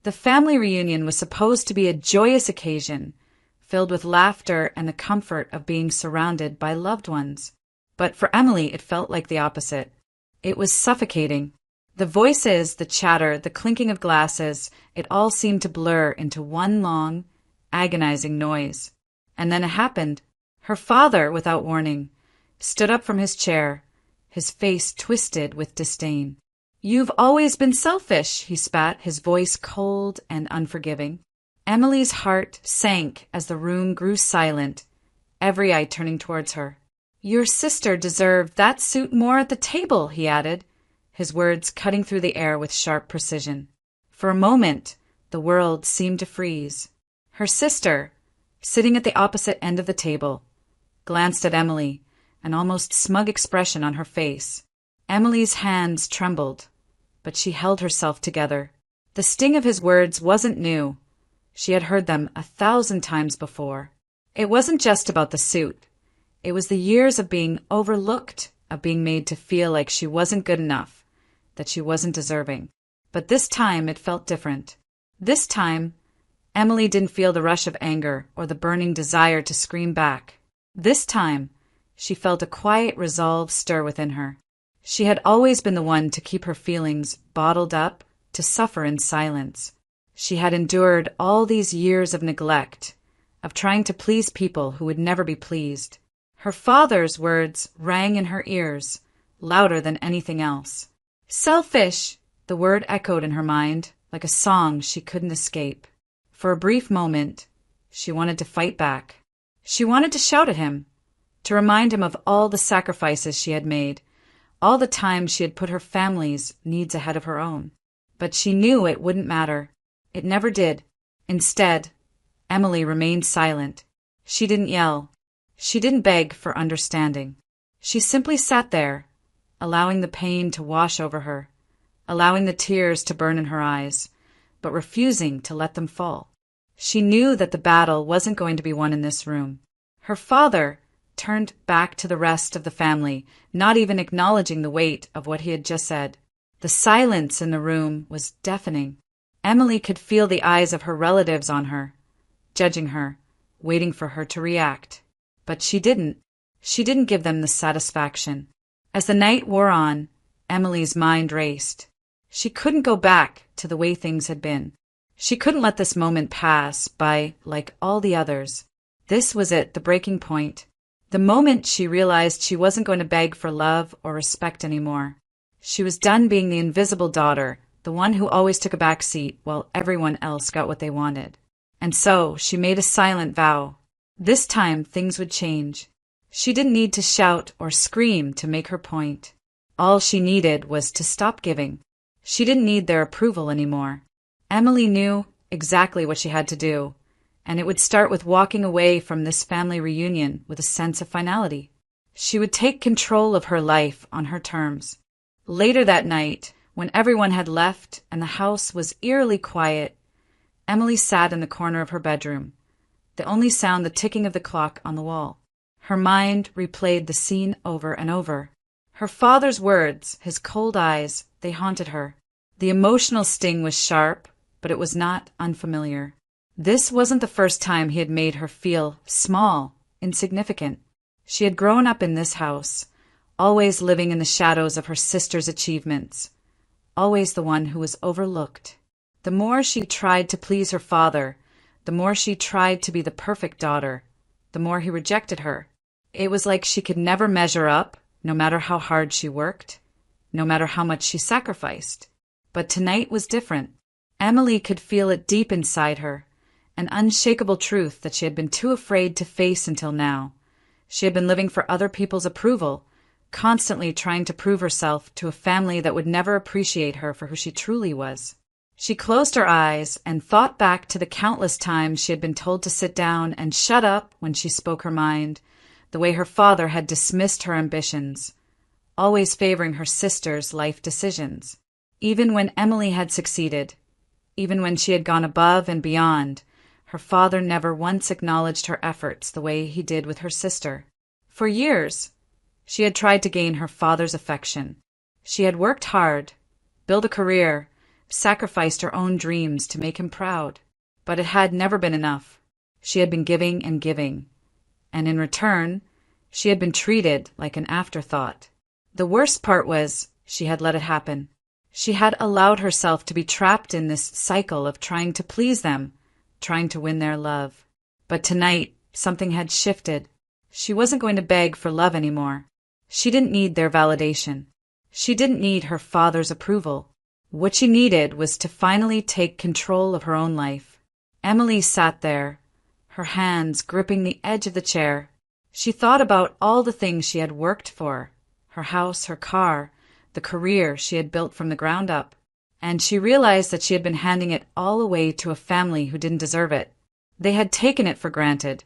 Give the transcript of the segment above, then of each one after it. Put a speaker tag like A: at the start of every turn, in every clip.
A: The family reunion was supposed to be a joyous occasion, filled with laughter and the comfort of being surrounded by loved ones. But for Emily, it felt like the opposite. It was suffocating. The voices, the chatter, the clinking of glasses, it all seemed to blur into one long, agonizing noise. And then it happened. Her father, without warning, stood up from his chair, his face twisted with disdain. "You've always been selfish," he spat, his voice cold and unforgiving. Emily's heart sank as the room grew silent, every eye turning towards her. "Your sister deserved that suit more at the table," he added, his words cutting through the air with sharp precision. For a moment, the world seemed to freeze. Her sister, sitting at the opposite end of the table, glanced at Emily, an almost smug expression on her face. Emily's hands trembled, but she held herself together. The sting of his words wasn't new. She had heard them 1,000 times before. It wasn't just about the suit. It was the years of being overlooked, of being made to feel like she wasn't good enough, that she wasn't deserving. But this time it felt different. This time, Emily didn't feel the rush of anger or the burning desire to scream back. This time, she felt a quiet resolve stir within her. She had always been the one to keep her feelings bottled up, to suffer in silence. She had endured all these years of neglect, of trying to please people who would never be pleased. Her father's words rang in her ears, louder than anything else. "Selfish!" The word echoed in her mind, like a song she couldn't escape. For a brief moment, she wanted to fight back. She wanted to shout at him, to remind him of all the sacrifices she had made, all the times she had put her family's needs ahead of her own. But she knew it wouldn't matter. It never did. Instead, Emily remained silent. She didn't yell. She didn't beg for understanding. She simply sat there, allowing the pain to wash over her, allowing the tears to burn in her eyes, but refusing to let them fall. She knew that the battle wasn't going to be won in this room. Her father turned back to the rest of the family, not even acknowledging the weight of what he had just said. The silence in the room was deafening. Emily could feel the eyes of her relatives on her, judging her, waiting for her to react. But she didn't. She didn't give them the satisfaction. As the night wore on, Emily's mind raced. She couldn't go back to the way things had been. She couldn't let this moment pass by like all the others. This was it, the breaking point. The moment she realized she wasn't going to beg for love or respect anymore. She was done being the invisible daughter, the one who always took a back seat while everyone else got what they wanted. And so she made a silent vow. This time things would change. She didn't need to shout or scream to make her point. All she needed was to stop giving. She didn't need their approval anymore. Emily knew exactly what she had to do, and it would start with walking away from this family reunion with a sense of finality. She would take control of her life on her terms. Later that night, when everyone had left and the house was eerily quiet, Emily sat in the corner of her bedroom, the only sound the ticking of the clock on the wall. Her mind replayed the scene over and over. Her father's words, his cold eyes, they haunted her. The emotional sting was sharp, but it was not unfamiliar. This wasn't the first time he had made her feel small, insignificant. She had grown up in this house, always living in the shadows of her sister's achievements, always the one who was overlooked. The more she tried to please her father, the more she tried to be the perfect daughter, the more he rejected her. It was like she could never measure up, no matter how hard she worked, no matter how much she sacrificed. But tonight was different. Emily could feel it deep inside her, an unshakable truth that she had been too afraid to face until now. She had been living for other people's approval, constantly trying to prove herself to a family that would never appreciate her for who she truly was. She closed her eyes and thought back to the countless times she had been told to sit down and shut up when she spoke her mind, the way her father had dismissed her ambitions, always favoring her sister's life decisions. Even when Emily had succeeded, even when she had gone above and beyond, her father never once acknowledged her efforts the way he did with her sister. For years, she had tried to gain her father's affection. She had worked hard, built a career, sacrificed her own dreams to make him proud. But it had never been enough. She had been giving and giving, and in return, she had been treated like an afterthought. The worst part was, she had let it happen. She had allowed herself to be trapped in this cycle of trying to please them, trying to win their love. But tonight, something had shifted. She wasn't going to beg for love anymore. She didn't need their validation. She didn't need her father's approval. What she needed was to finally take control of her own life. Emily sat there, her hands gripping the edge of the chair. She thought about all the things she had worked for, her house, her car, the career she had built from the ground up, and she realized that she had been handing it all away to a family who didn't deserve it. They had taken it for granted,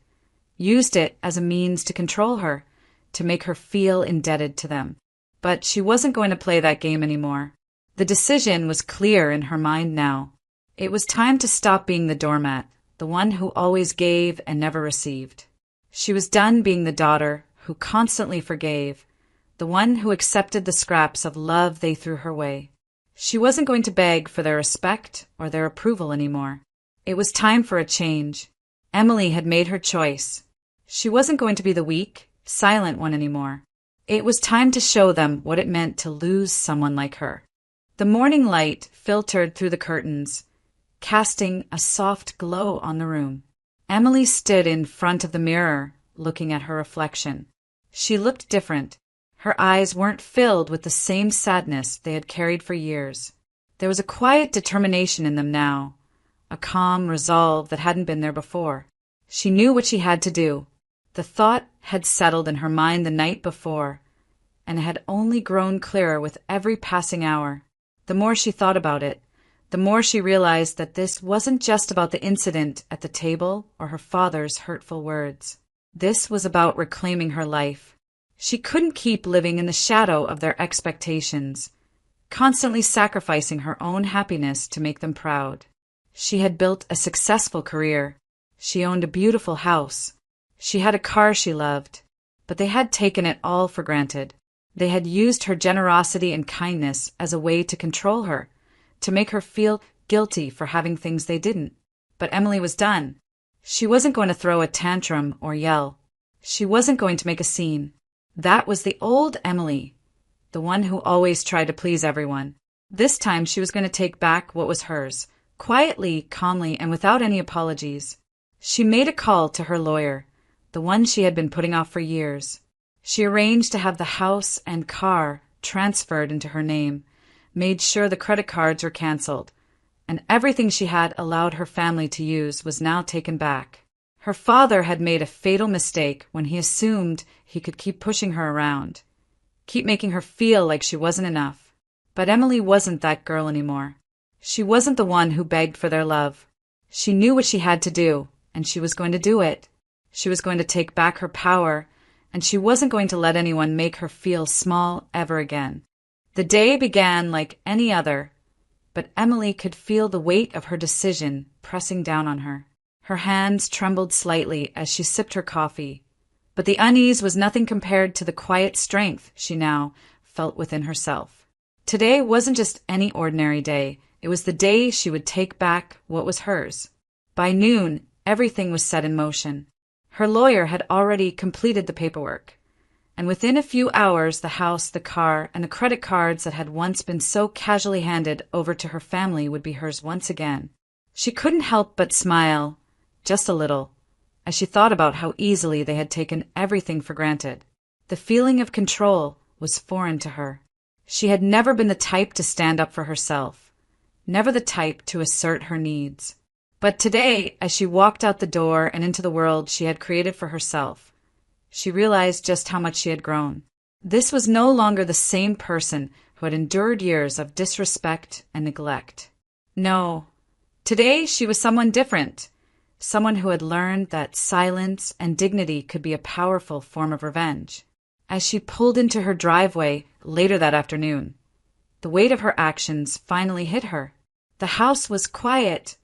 A: used it as a means to control her, to make her feel indebted to them. But she wasn't going to play that game anymore. The decision was clear in her mind now. It was time to stop being the doormat, the one who always gave and never received. She was done being the daughter who constantly forgave, the one who accepted the scraps of love they threw her way. She wasn't going to beg for their respect or their approval anymore. It was time for a change. Emily had made her choice. She wasn't going to be the weak, silent one anymore. It was time to show them what it meant to lose someone like her. The morning light filtered through the curtains, casting a soft glow on the room. Emily stood in front of the mirror, looking at her reflection. She looked different. Her eyes weren't filled with the same sadness they had carried for years. There was a quiet determination in them now, a calm resolve that hadn't been there before. She knew what she had to do. The thought had settled in her mind the night before, and it had only grown clearer with every passing hour. The more she thought about it, the more she realized that this wasn't just about the incident at the table or her father's hurtful words. This was about reclaiming her life. She couldn't keep living in the shadow of their expectations, constantly sacrificing her own happiness to make them proud. She had built a successful career. She owned a beautiful house. She had a car she loved, but they had taken it all for granted. They had used her generosity and kindness as a way to control her, to make her feel guilty for having things they didn't. But Emily was done. She wasn't going to throw a tantrum or yell. She wasn't going to make a scene. That was the old Emily, the one who always tried to please everyone. This time she was going to take back what was hers, quietly, calmly, and without any apologies. She made a call to her lawyer, the one she had been putting off for years. She arranged to have the house and car transferred into her name, made sure the credit cards were canceled, and everything she had allowed her family to use was now taken back. Her father had made a fatal mistake when he assumed he could keep pushing her around, keep making her feel like she wasn't enough. But Emily wasn't that girl anymore. She wasn't the one who begged for their love. She knew what she had to do, and she was going to do it. She was going to take back her power, and she wasn't going to let anyone make her feel small ever again. The day began like any other, but Emily could feel the weight of her decision pressing down on her. Her hands trembled slightly as she sipped her coffee, but the unease was nothing compared to the quiet strength she now felt within herself. Today wasn't just any ordinary day. It was the day she would take back what was hers. By noon, everything was set in motion. Her lawyer had already completed the paperwork, and within a few hours the house, the car, and the credit cards that had once been so casually handed over to her family would be hers once again. She couldn't help but smile, just a little, as she thought about how easily they had taken everything for granted. The feeling of control was foreign to her. She had never been the type to stand up for herself, never the type to assert her needs. But today, as she walked out the door and into the world she had created for herself, she realized just how much she had grown. This was no longer the same person who had endured years of disrespect and neglect. No, today she was someone different, someone who had learned that silence and dignity could be a powerful form of revenge. As she pulled into her driveway later that afternoon, the weight of her actions finally hit her. The house was quiet,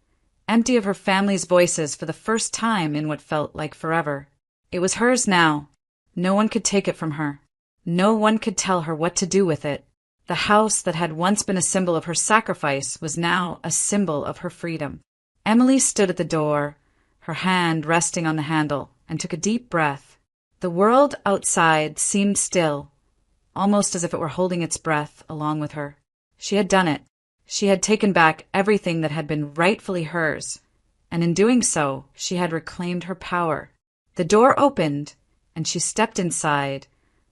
A: empty of her family's voices for the first time in what felt like forever. It was hers now. No one could take it from her. No one could tell her what to do with it. The house that had once been a symbol of her sacrifice was now a symbol of her freedom. Emily stood at the door, her hand resting on the handle, and took a deep breath. The world outside seemed still, almost as if it were holding its breath along with her. She had done it. She had taken back everything that had been rightfully hers, and in doing so, she had reclaimed her power. The door opened, and she stepped inside,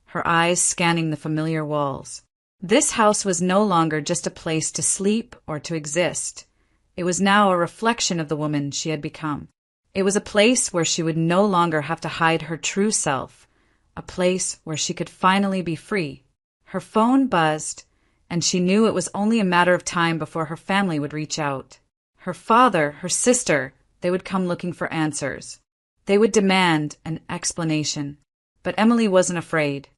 A: her eyes scanning the familiar walls. This house was no longer just a place to sleep or to exist. It was now a reflection of the woman she had become. It was a place where she would no longer have to hide her true self, a place where she could finally be free. Her phone buzzed, and she knew it was only a matter of time before her family would reach out. Her father, her sister, they would come looking for answers. They would demand an explanation. But Emily wasn't afraid.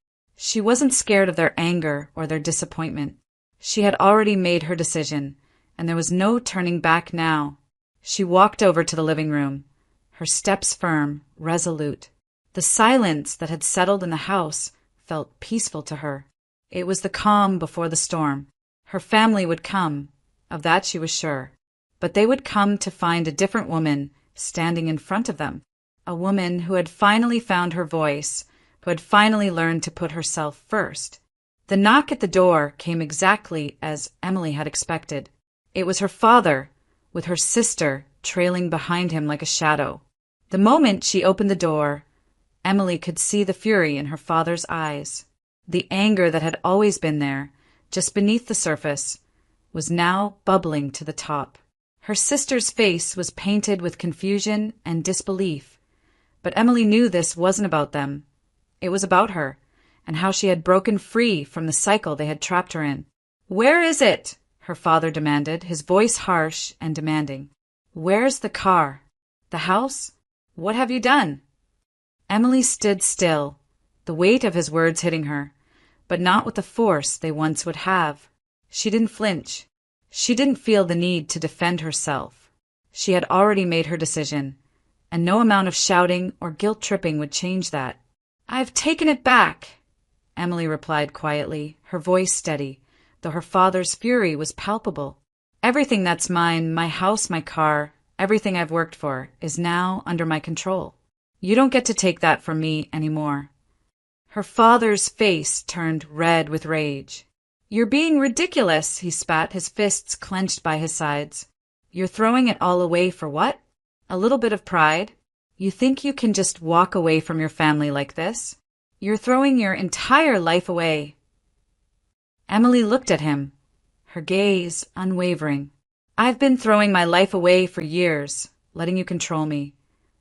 A: She wasn't scared of their anger or their disappointment. She had already made her decision, and there was no turning back now. She walked over to the living room, her steps firm, resolute. The silence that had settled in the house felt peaceful to her. It was the calm before the storm. Her family would come, of that she was sure. But they would come to find a different woman standing in front of them, a woman who had finally found her voice, who had finally learned to put herself first. The knock at the door came exactly as Emily had expected. It was her father, with her sister trailing behind him like a shadow. The moment she opened the door, Emily could see the fury in her father's eyes. The anger that had always been there, just beneath the surface, was now bubbling to the top. Her sister's face was painted with confusion and disbelief, but Emily knew this wasn't about them. It was about her, and how she had broken free from the cycle they had trapped her in. "Where is it?" her father demanded, his voice harsh and demanding. "Where's the car? The house? What have you done?" Emily stood still, the weight of his words hitting her, but not with the force they once would have. She didn't flinch. She didn't feel the need to defend herself. She had already made her decision, and no amount of shouting or guilt-tripping would change that. "I've taken it back," Emily replied quietly, her voice steady, though her father's fury was palpable. "Everything that's mine, my house, my car, everything I've worked for, is now under my control. You don't get to take that from me anymore." Her father's face turned red with rage. "You're being ridiculous," he spat, his fists clenched by his sides. "You're throwing it all away for what? A little bit of pride? You think you can just walk away from your family like this? You're throwing your entire life away." Emily looked at him, her gaze unwavering. "I've been throwing my life away for years, letting you control me,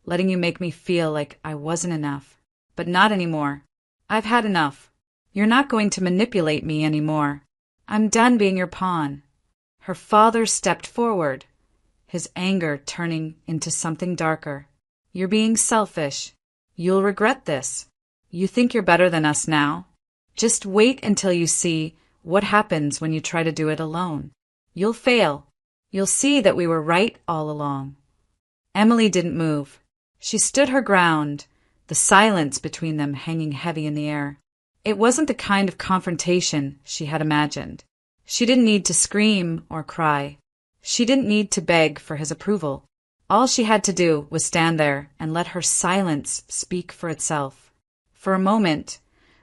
A: letting you make me feel like I wasn't enough. But not anymore. I've had enough. You're not going to manipulate me anymore. I'm done being your pawn." Her father stepped forward, his anger turning into something darker. "You're being selfish. You'll regret this. You think you're better than us now? Just wait until you see what happens when you try to do it alone. You'll fail. You'll see that we were right all along." Emily didn't move. She stood her ground, the silence between them hanging heavy in the air. It wasn't the kind of confrontation she had imagined. She didn't need to scream or cry. She didn't need to beg for his approval. All she had to do was stand there and let her silence speak for itself. For a moment,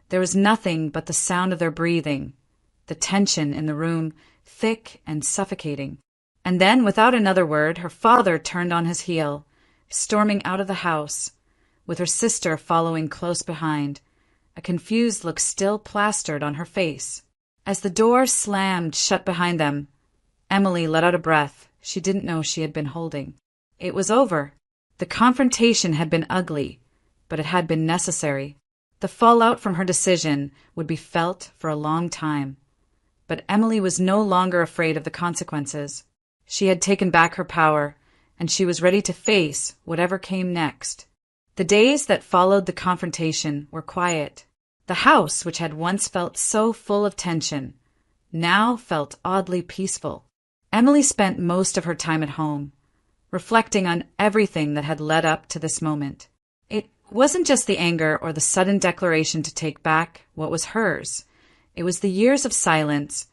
A: there was nothing but the sound of their breathing, the tension in the room thick and suffocating. And then, without another word, her father turned on his heel, storming out of the house, with her sister following close behind, a confused look still plastered on her face. As the door slammed shut behind them, Emily let out a breath she didn't know she had been holding. It was over. The confrontation had been ugly, but it had been necessary. The fallout from her decision would be felt for a long time. But Emily was no longer afraid of the consequences. She had taken back her power, and she was ready to face whatever came next. The days that followed the confrontation were quiet. The house, which had once felt so full of tension, now felt oddly peaceful. Emily spent most of her time at home, reflecting on everything that had led up to this moment. It wasn't just the anger or the sudden declaration to take back what was hers. It was the years of silence,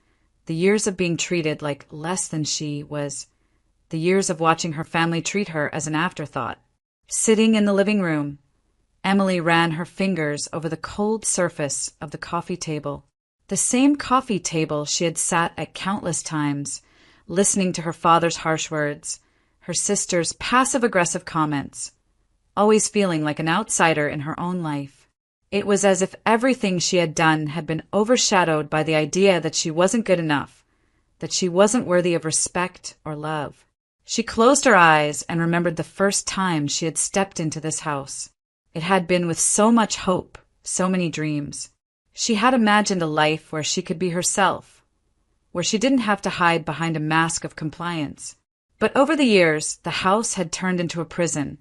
A: the years of being treated like less than she was, the years of watching her family treat her as an afterthought. Sitting in the living room, Emily ran her fingers over the cold surface of the coffee table. The same coffee table she had sat at countless times, listening to her father's harsh words, her sister's passive-aggressive comments, always feeling like an outsider in her own life. It was as if everything she had done had been overshadowed by the idea that she wasn't good enough, that she wasn't worthy of respect or love. She closed her eyes and remembered the first time she had stepped into this house. It had been with so much hope, so many dreams. She had imagined a life where she could be herself, where she didn't have to hide behind a mask of compliance. But over the years, the house had turned into a prison,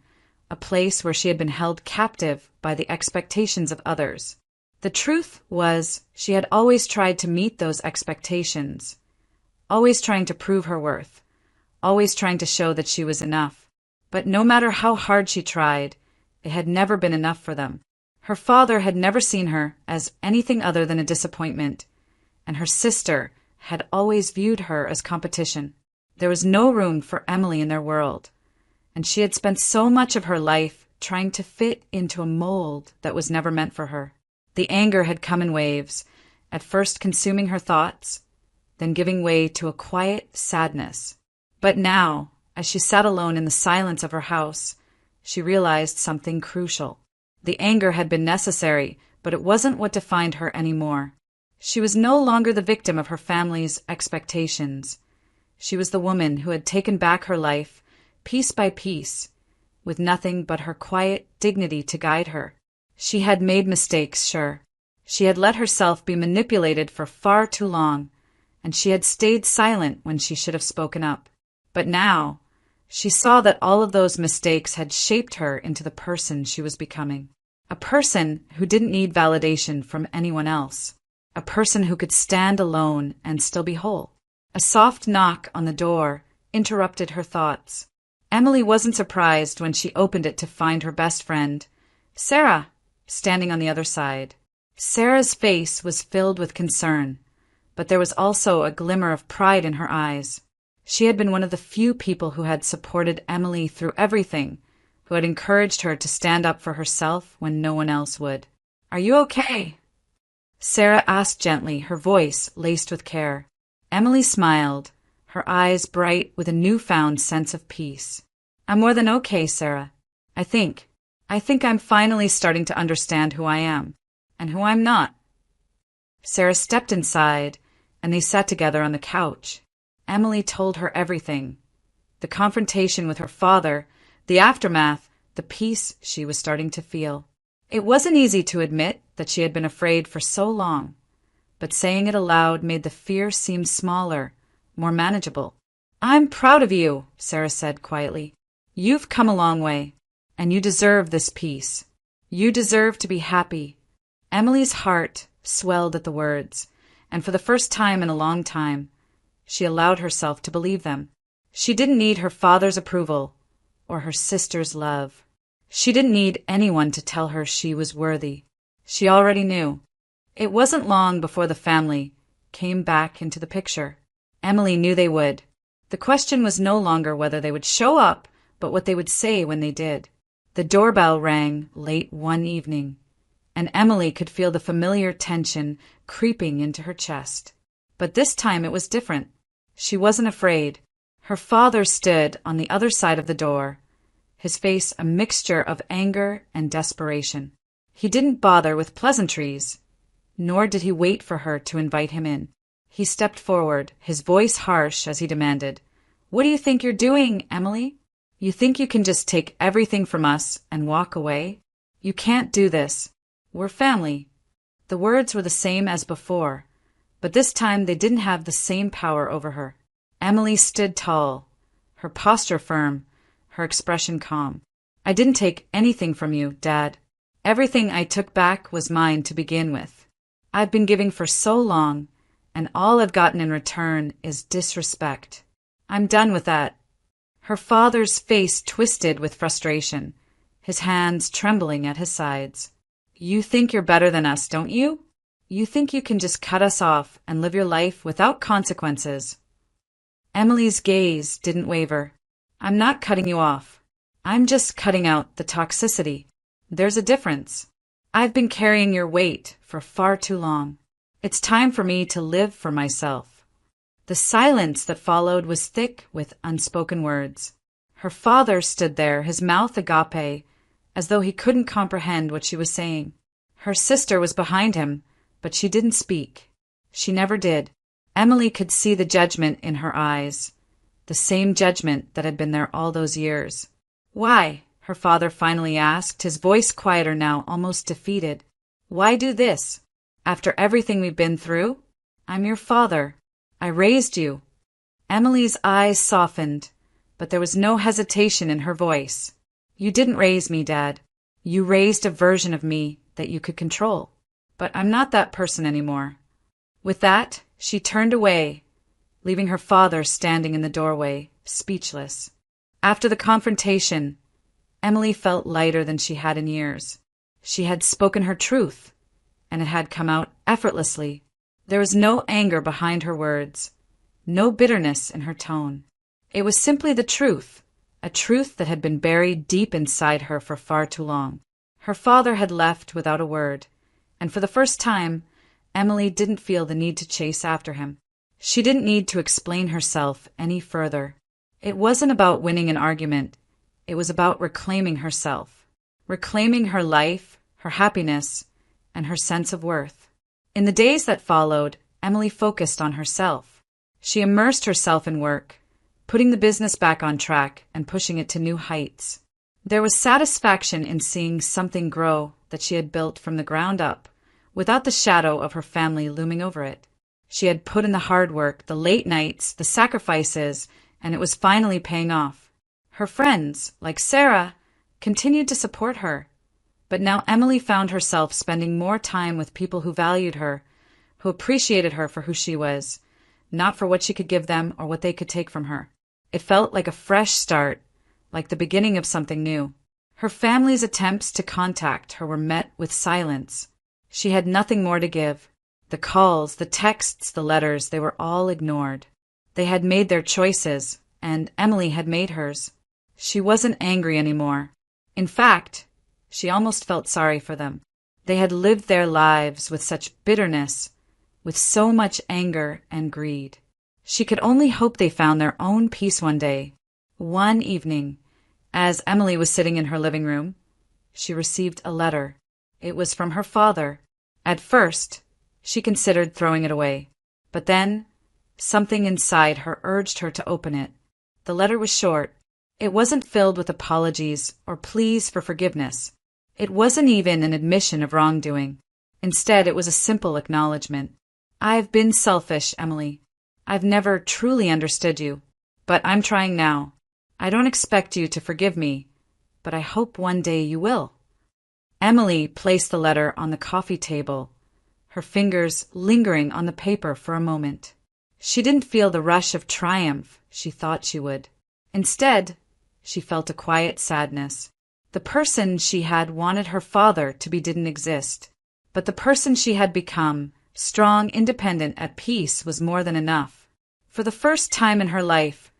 A: a place where she had been held captive by the expectations of others. The truth was, she had always tried to meet those expectations, always trying to prove her worth, always trying to show that she was enough. But no matter how hard she tried, it had never been enough for them. Her father had never seen her as anything other than a disappointment, and her sister had always viewed her as competition. There was no room for Emily in their world, and she had spent so much of her life trying to fit into a mold that was never meant for her. The anger had come in waves, at first consuming her thoughts, then giving way to a quiet sadness. But now, as she sat alone in the silence of her house, she realized something crucial. The anger had been necessary, but it wasn't what defined her anymore. She was no longer the victim of her family's expectations. She was the woman who had taken back her life, piece by piece, with nothing but her quiet dignity to guide her. She had made mistakes, sure. She had let herself be manipulated for far too long, and she had stayed silent when she should have spoken up. But now, she saw that all of those mistakes had shaped her into the person she was becoming. A person who didn't need validation from anyone else. A person who could stand alone and still be whole. A soft knock on the door interrupted her thoughts. Emily wasn't surprised when she opened it to find her best friend, Sarah, standing on the other side. Sarah's face was filled with concern, but there was also a glimmer of pride in her eyes. She had been one of the few people who had supported Emily through everything, who had encouraged her to stand up for herself when no one else would. "Are you okay?" Sarah asked gently, her voice laced with care. Emily smiled, her eyes bright with a newfound sense of peace. "I'm more than okay, Sarah. I think I'm finally starting to understand who I am, and who I'm not." Sarah stepped inside, and they sat together on the couch. Emily told her everything. The confrontation with her father, the aftermath, the peace she was starting to feel. It wasn't easy to admit that she had been afraid for so long, but saying it aloud made the fear seem smaller, more manageable. "I'm proud of you," Sarah said quietly. "You've come a long way, and you deserve this peace. You deserve to be happy." Emily's heart swelled at the words, and for the first time in a long time, she allowed herself to believe them. She didn't need her father's approval or her sister's love. She didn't need anyone to tell her she was worthy. She already knew. It wasn't long before the family came back into the picture. Emily knew they would. The question was no longer whether they would show up, but what they would say when they did. The doorbell rang late one evening, and Emily could feel the familiar tension creeping into her chest. But this time it was different. She wasn't afraid. Her father stood on the other side of the door, his face a mixture of anger and desperation. He didn't bother with pleasantries, nor did he wait for her to invite him in. He stepped forward, his voice harsh as he demanded, "What do you think you're doing, Emily? You think you can just take everything from us and walk away? You can't do this. We're family." The words were the same as before, but this time they didn't have the same power over her. Emily stood tall, her posture firm, her expression calm. "I didn't take anything from you, Dad. Everything I took back was mine to begin with. I've been giving for so long, and all I've gotten in return is disrespect. I'm done with that." Her father's face twisted with frustration, his hands trembling at his sides. "You think you're better than us, don't you? You think you can just cut us off and live your life without consequences. Emily's gaze didn't waver. I'm not cutting you off. I'm just cutting out the toxicity. There's a difference. I've been carrying your weight for far too long. It's time for me to live for myself. The silence that followed was thick with unspoken words. Her father stood there, his mouth agape, as though he couldn't comprehend what she was saying. Her sister was behind him, but she didn't speak. She never did. Emily could see the judgment in her eyes, the same judgment that had been there all those years. Why? Her father finally asked, his voice quieter now, almost defeated. Why do this? After everything we've been through? I'm your father. I raised you. Emily's eyes softened, but there was no hesitation in her voice. You didn't raise me, Dad. You raised a version of me that you could control. But I'm not that person anymore. With that, she turned away, leaving her father standing in the doorway, speechless. After the confrontation, Emily felt lighter than she had in years. She had spoken her truth, and it had come out effortlessly. There was no anger behind her words, no bitterness in her tone. It was simply the truth, a truth that had been buried deep inside her for far too long. Her father had left without a word, and for the first time, Emily didn't feel the need to chase after him. She didn't need to explain herself any further. It wasn't about winning an argument. It was about reclaiming herself, reclaiming her life, her happiness, and her sense of worth. In the days that followed, Emily focused on herself. She immersed herself in work, putting the business back on track and pushing it to new heights. There was satisfaction in seeing something grow that she had built from the ground up, without the shadow of her family looming over it. She had put in the hard work, the late nights, the sacrifices, and it was finally paying off. Her friends, like Sarah, continued to support her. But now Emily found herself spending more time with people who valued her, who appreciated her for who she was, not for what she could give them or what they could take from her. It felt like a fresh start, like the beginning of something new. Her family's attempts to contact her were met with silence. She had nothing more to give. The calls, the texts, the letters, they were all ignored. They had made their choices, and Emily had made hers. She wasn't angry anymore. In fact, she almost felt sorry for them. They had lived their lives with such bitterness, with so much anger and greed. She could only hope they found their own peace one day. One evening, as Emily was sitting in her living room, she received a letter. It was from her father. At first, she considered throwing it away. But then, something inside her urged her to open it. The letter was short. It wasn't filled with apologies or pleas for forgiveness. It wasn't even an admission of wrongdoing. Instead, it was a simple acknowledgement. I've been selfish, Emily. I've never truly understood you. But I'm trying now. I don't expect you to forgive me, but I hope one day you will. Emily placed the letter on the coffee table, her fingers lingering on the paper for a moment. She didn't feel the rush of triumph she thought she would. Instead, she felt a quiet sadness. The person she had wanted her father to be didn't exist, but the person she had become, strong, independent, at peace, was more than enough. For the first time in her life,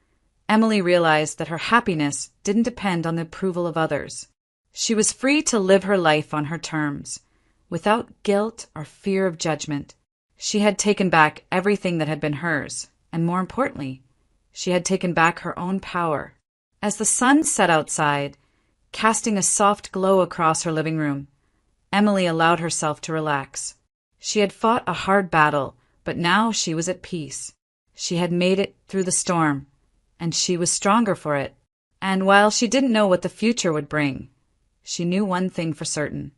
A: Emily realized that her happiness didn't depend on the approval of others. She was free to live her life on her terms, without guilt or fear of judgment. She had taken back everything that had been hers, and more importantly, she had taken back her own power. As the sun set outside, casting a soft glow across her living room, Emily allowed herself to relax. She had fought a hard battle, but now she was at peace. She had made it through the storm, and she was stronger for it. And while she didn't know what the future would bring, she knew one thing for certain.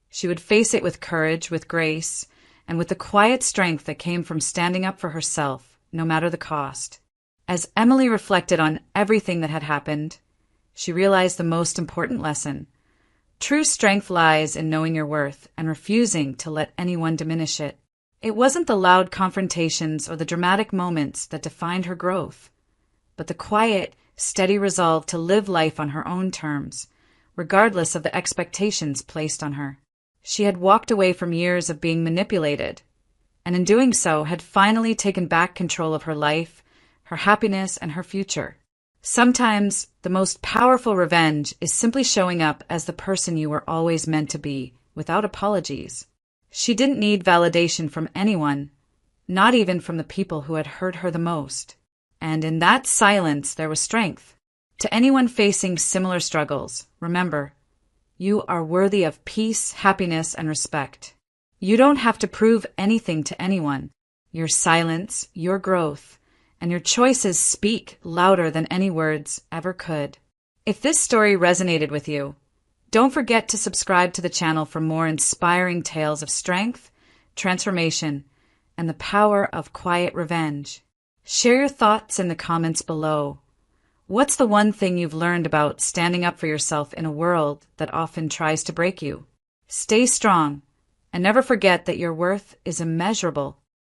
A: She would face it with courage, with grace, and with the quiet strength that came from standing up for herself, no matter the cost. As Emily reflected on everything that had happened, she realized the most important lesson. True strength lies in knowing your worth and refusing to let anyone diminish it. It wasn't the loud confrontations or the dramatic moments that defined her growth, but the quiet, steady resolve to live life on her own terms, regardless of the expectations placed on her. She had walked away from years of being manipulated, and in doing so had finally taken back control of her life, her happiness, and her future. Sometimes the most powerful revenge is simply showing up as the person you were always meant to be, without apologies. She didn't need validation from anyone, not even from the people who had hurt her the most. And in that silence there was strength. To anyone facing similar struggles, remember, you are worthy of peace, happiness, and respect. You don't have to prove anything to anyone. Your silence, your growth, and your choices speak louder than any words ever could. If this story resonated with you, don't forget to subscribe to the channel for more inspiring tales of strength, transformation, and the power of quiet revenge. Share your thoughts in the comments below. What's the one thing you've learned about standing up for yourself in a world that often tries to break you? Stay strong, and never forget that your worth is immeasurable